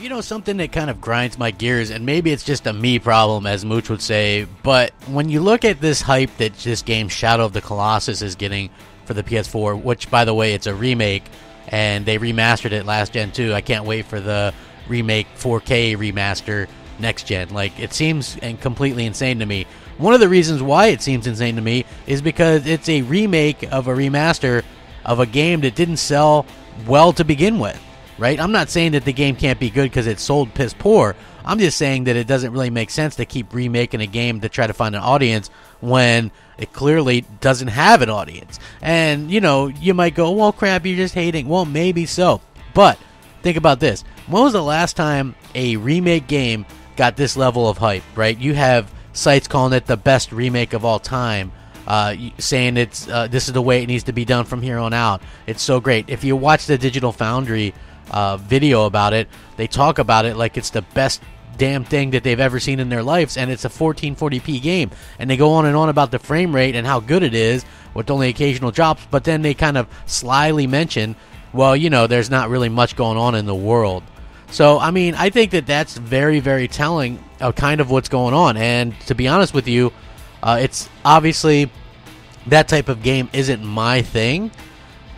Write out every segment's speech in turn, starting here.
You know, something that kind of grinds my gears, and maybe it's just a me problem, as Mooch would say, but when you look at this hype that this game Shadow of the Colossus is getting for the PS4, which, by the way, it's a remake, and they remastered it last gen too. I can't wait for the remake 4K remaster next gen. Like, it seems completely insane to me. One of the reasons why it seems insane to me is because it's a remake of a remaster of a game that didn't sell well to begin with. Right? I'm not saying that the game can't be good because it's sold piss poor. I'm just saying that it doesn't really make sense to keep remaking a game to try to find an audience when it clearly doesn't have an audience. And, you know, you might go, well, crap, you're just hating. Well, maybe so. But think about this. When was the last time a remake game got this level of hype, right? You have sites calling it the best remake of all time. Saying it's this is the way it needs to be done from here on out. It's so great. If you watch the Digital Foundry video about it, they talk about it like it's the best damn thing that they've ever seen in their lives, and it's a 1440p game, and they go on and on about the frame rate and how good it is with only occasional drops, but then they kind of slyly mention, well, you know, there's not really much going on in the world. So, I mean, I think that that's very, very telling of kind of what's going on, and to be honest with you, it's obviously that type of game isn't my thing.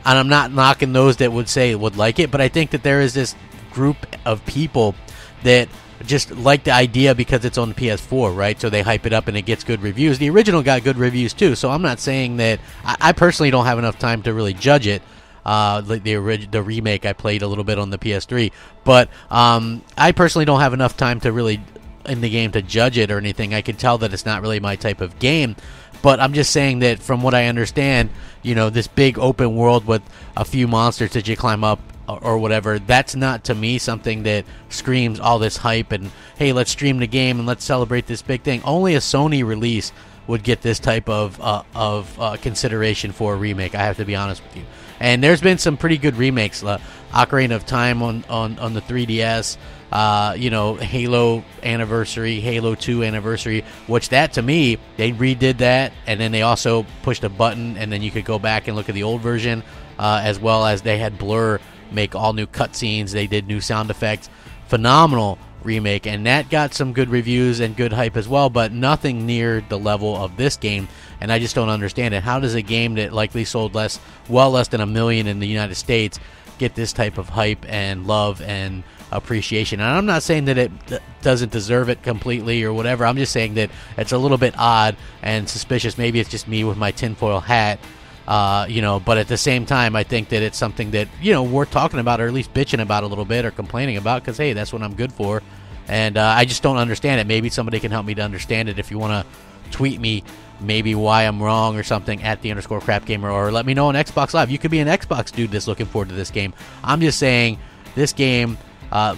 And I'm not knocking those that would say would like it, but I think that there is this group of people that just like the idea because it's on the PS4, right? So they hype it up and it gets good reviews. The original got good reviews too, so I'm not saying that. I personally don't have enough time to really judge it. Like the remake, I played a little bit on the PS3, but I personally don't have enough time to really in the game to judge it or anything. I can tell that it's not really my type of game. But I'm just saying that from what I understand, you know, this big open world with a few monsters that you climb up or whatever, that's not to me something that screams all this hype and, hey, let's stream the game and let's celebrate this big thing. Only a Sony release would get this type of consideration for a remake, I have to be honest with you. And there's been some pretty good remakes. Ocarina of Time on the 3DS, you know, Halo Anniversary, Halo 2 Anniversary, which that to me, they redid that, and then they also pushed a button, and then you could go back and look at the old version, as well as they had Blur make all new cutscenes, they did new sound effects. Phenomenal remake, and that got some good reviews and good hype as well, but nothing near the level of this game, and I just don't understand it. How does a game that likely sold less than 1 million in the United States get this type of hype and love and appreciation? And I'm not saying that it doesn't deserve it completely or whatever. I'm just saying that it's a little bit odd and suspicious. Maybe it's just me with my tinfoil hat, you know, but at the same time, I think that it's something that, you know, worth talking about, or at least bitching about a little bit or complaining about, because, hey, that's what I'm good for. And I just don't understand it. Maybe somebody can help me to understand it. If you want to tweet me maybe why I'm wrong or something at @the_Crapgamer, or let me know on Xbox Live. You could be an Xbox dude that's looking forward to this game. I'm just saying this game,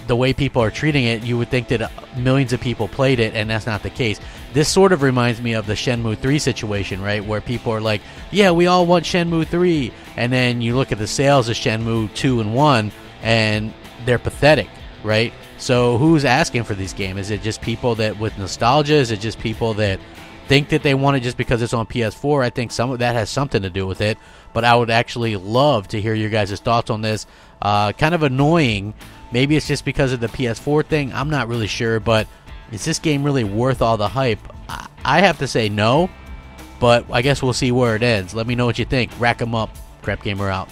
the way people are treating it, you would think that millions of people played it, and that's not the case. This sort of reminds me of the Shenmue 3 situation, right, where people are like, yeah, we all want Shenmue 3, and then you look at the sales of Shenmue 2 and 1, and they're pathetic, right? So who's asking for this game? Is it just people that with nostalgia? Is it just people that think that they want it just because it's on PS4? I think some of that has something to do with it, but I would actually love to hear your guys' thoughts on this. Kind of annoying. Maybe it's just because of the PS4 thing. I'm not really sure, but is this game really worth all the hype? I have to say no, but I guess we'll see where it ends. Let me know what you think. Rack 'em up. Crapgamer out.